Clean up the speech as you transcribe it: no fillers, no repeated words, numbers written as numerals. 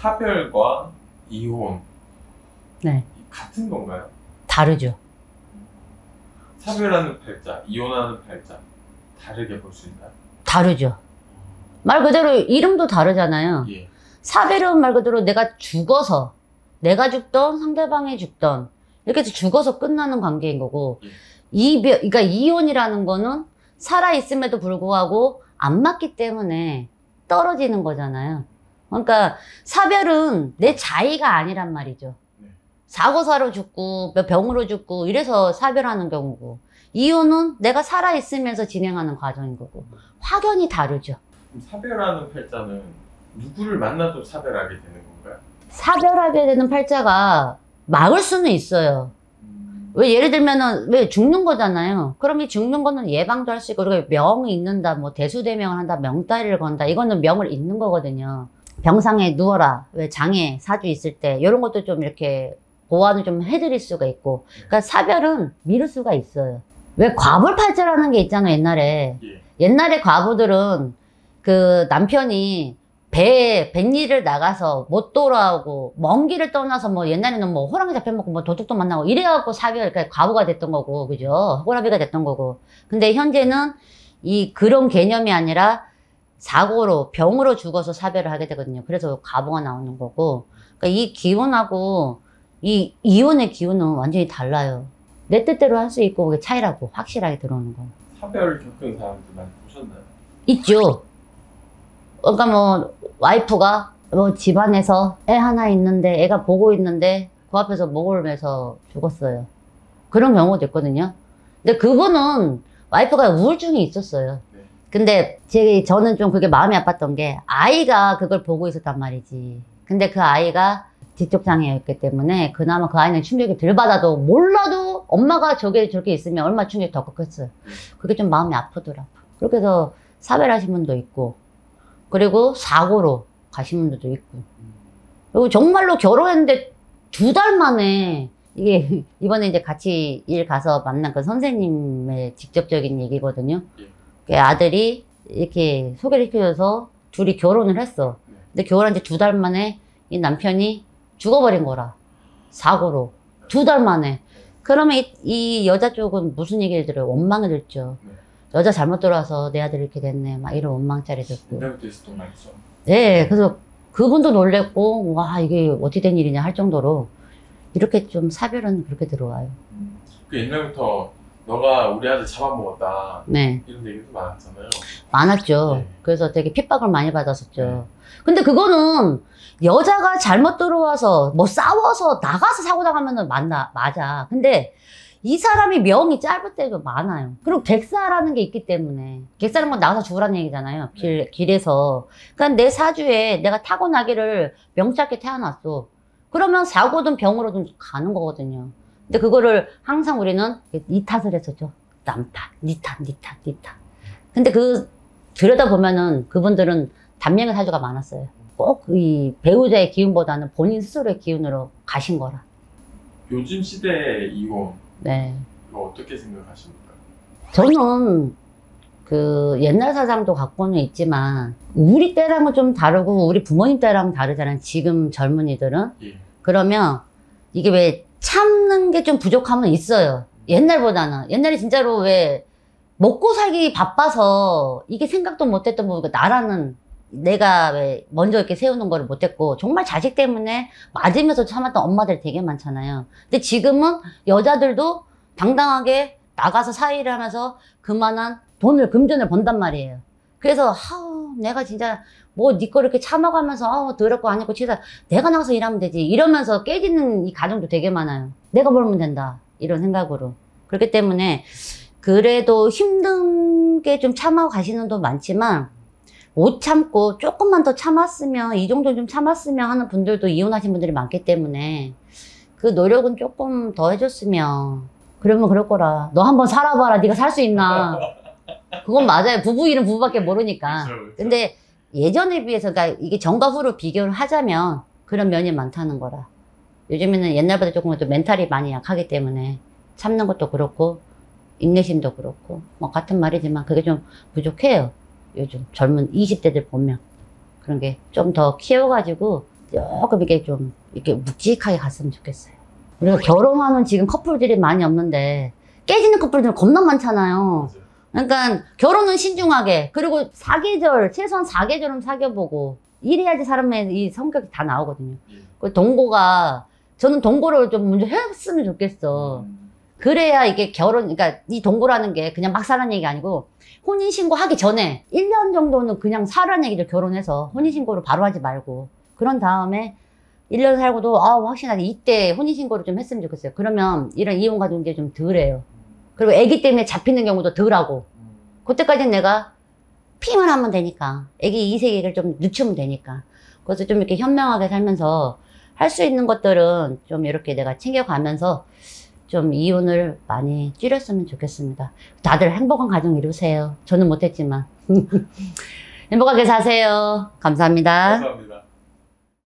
사별과 이혼 네. 같은 건가요? 다르죠. 사별하는 팔자, 이혼하는 팔자 다르게 볼 수 있나요? 다르죠. 말 그대로 이름도 다르잖아요. 예. 사별은 말 그대로 내가 죽어서, 내가 죽던 상대방이 죽던 이렇게 해서 죽어서 끝나는 관계인 거고, 예. 그러니까 이혼이라는 거는 살아있음에도 불구하고 안 맞기 때문에 떨어지는 거잖아요. 그러니까 사별은 내 자의가 아니란 말이죠. 네. 사고사로 죽고 병으로 죽고 이래서 사별하는 경우고, 이혼은 내가 살아있으면서 진행하는 과정인 거고, 확연히 다르죠. 그럼 사별하는 팔자는 누구를 만나도 사별하게 되는 건가요? 사별하게 되는 팔자가 막을 수는 있어요. 왜 예를 들면은 왜 죽는 거잖아요. 그럼 이 죽는 거는 예방도 할 수 있고, 그리고 명이 있는다, 뭐 대수대명을 한다, 명다리를 건다, 이거는 명을 잇는 거거든요. 병상에 누워라, 왜 장애 사주 있을 때 이런 것도 좀 이렇게 보완을 좀 해드릴 수가 있고, 그러니까 사별은 미룰 수가 있어요. 왜 과불팔자라는 게 있잖아요, 옛날에. 예. 옛날에 과부들은 그 남편이 뱃일을 나가서 못 돌아오고 먼 길을 떠나서 뭐 옛날에는 뭐 호랑이 잡혀먹고 뭐 도둑도 만나고 이래갖고 사별, 그러니까 과부가 됐던 거고, 그죠? 호라비가 됐던 거고. 근데 현재는 그런 개념이 아니라 사고로, 병으로 죽어서 사별을 하게 되거든요. 그래서 과부가 나오는 거고. 그러니까 이 기운하고 이 이혼의 기운은 완전히 달라요. 내 뜻대로 할 수 있고, 그게 차이라고 확실하게 들어오는 거예요. 사별 겪은 사람들 많이 보셨나요? 있죠. 그러니까 뭐 와이프가 뭐 집안에서 애 하나 있는데, 애가 보고 있는데 그 앞에서 목을 매서 죽었어요. 그런 경우도 있거든요. 근데 그분은 와이프가 우울증이 있었어요. 네. 근데 저는 좀 그게 마음이 아팠던 게, 아이가 그걸 보고 있었단 말이지. 근데 그 아이가 지적장애였기 때문에 그나마 그 아이는 충격이 덜 받아도, 몰라도 엄마가 저렇게 있으면 얼마나 충격이 더 컸겠어요. 그게 좀 마음이 아프더라고. 그렇게 해서 사별하신 분도 있고, 그리고 사고로 가신 분들도 있고, 그리고 정말로 결혼했는데 2달 만에, 이게 이번에 이제 같이 일 가서 만난 그 선생님의 직접적인 얘기거든요. 그 아들이 이렇게 소개를 시켜줘서 둘이 결혼을 했어. 근데 결혼한 지 2달 만에 이 남편이 죽어버린 거라. 사고로. 2달 만에. 그러면 이 여자 쪽은 무슨 얘기를 들어요? 원망을 듣죠. 여자 잘못 들어와서 내 아들이 이렇게 됐네, 막 이런 원망짜리 듣고. 옛날부터 있었던 말이죠. 네, 그래서 그분도 놀랬고, 와, 이게 어떻게 된 일이냐 할 정도로 이렇게 좀 사별은 그렇게 들어와요. 그 옛날부터 너가 우리 아들 잡아먹었다, 네. 이런 얘기도 많았잖아요. 많았죠. 네. 그래서 되게 핍박을 많이 받았었죠. 근데 그거는 여자가 잘못 들어와서 뭐 싸워서 나가서 사고 나가면은 맞아. 근데 이 사람이 명이 짧을 때도 많아요. 그리고 객사라는 게 있기 때문에, 객사는 건 나가서 죽으라는 얘기잖아요. 길에서. 그러니까 내 사주에 내가 타고나기를 명작게 태어났어. 그러면 사고든 병으로든 가는 거거든요. 근데 그거를 항상 우리는 이 탓을 했었죠. 남 탓, 니 탓. 근데 들여다보면은 그분들은 단명의 사주가 많았어요. 꼭 이 배우자의 기운보다는 본인 스스로의 기운으로 가신 거라. 요즘 시대의 이혼, 네. 이거 어떻게 생각하십니까? 저는 그 옛날 사상도 갖고는 있지만, 우리 때랑은 좀 다르고 우리 부모님 때랑은 다르잖아요. 지금 젊은이들은. 예. 그러면 이게 왜 참는 게 좀 부족함은 있어요. 옛날보다는. 옛날에 진짜로 왜 먹고 살기 바빠서 이게 생각도 못했던 부분, 나라는 내가 왜 먼저 이렇게 세우는 거를 못했고, 정말 자식 때문에 맞으면서 참았던 엄마들 되게 많잖아요. 근데 지금은 여자들도 당당하게 나가서 사회를 하면서 그만한 금전을 번단 말이에요. 그래서 내가 진짜 뭐 니 거 이렇게 참아가면서 더럽고 안 했고 치다, 내가 나가서 일하면 되지, 이러면서 깨지는 이 가정도 되게 많아요. 내가 벌면 된다, 이런 생각으로. 그렇기 때문에 그래도 힘든 게 좀 참아 가시는 분도 많지만, 못 참고 조금만 더 참았으면, 이 정도 좀 참았으면 하는 분들도 이혼하신 분들이 많기 때문에, 그 노력은 조금 더 해줬으면, 그러면 그럴 거라. 너 한번 살아봐라. 네가 살 수 있나. 그건 맞아요. 부부 일은 부부밖에 모르니까. 그렇죠. 근데 예전에 비해서, 그러니까 이게 전과 후로 비교를 하자면 그런 면이 많다는 거라. 요즘에는 옛날보다 조금 더 멘탈이 많이 약하기 때문에 참는 것도 그렇고 인내심도 그렇고 뭐 같은 말이지만 그게 좀 부족해요. 요즘 젊은 20대들 보면 그런 게 좀 더 키워가지고 조금 이게 좀 이렇게 묵직하게 갔으면 좋겠어요. 우리가 결혼하는 지금 커플들이 많이 없는데 깨지는 커플들은 겁나 많잖아요. 그러니까 결혼은 신중하게, 그리고 사계절, 최소한 4계절은 사귀어보고 이래야지 사람의 이 성격이 다 나오거든요. 그 동거가, 저는 동거를 좀 먼저 했으면 좋겠어. 그래야 이게 결혼, 그러니까 이 동거라는 게 그냥 막 사는 얘기 아니고 혼인신고 하기 전에 1년 정도는 그냥 사라는 얘기를 결혼해서 혼인신고를 바로 하지 말고, 그런 다음에 1년 살고도 확실하게 이때 혼인신고를 좀 했으면 좋겠어요. 그러면 이런 이혼 가족 게 좀 덜해요. 그리고 아기 때문에 잡히는 경우도 덜하고, 그때까지는 내가 피만 하면 되니까, 아기 이세계를 좀 늦추면 되니까. 그래서 좀 이렇게 현명하게 살면서 할 수 있는 것들은 좀 이렇게 내가 챙겨가면서 좀 이혼을 많이 줄였으면 좋겠습니다. 다들 행복한 가정 이루세요. 저는 못했지만. 행복하게 사세요. 감사합니다. 감사합니다.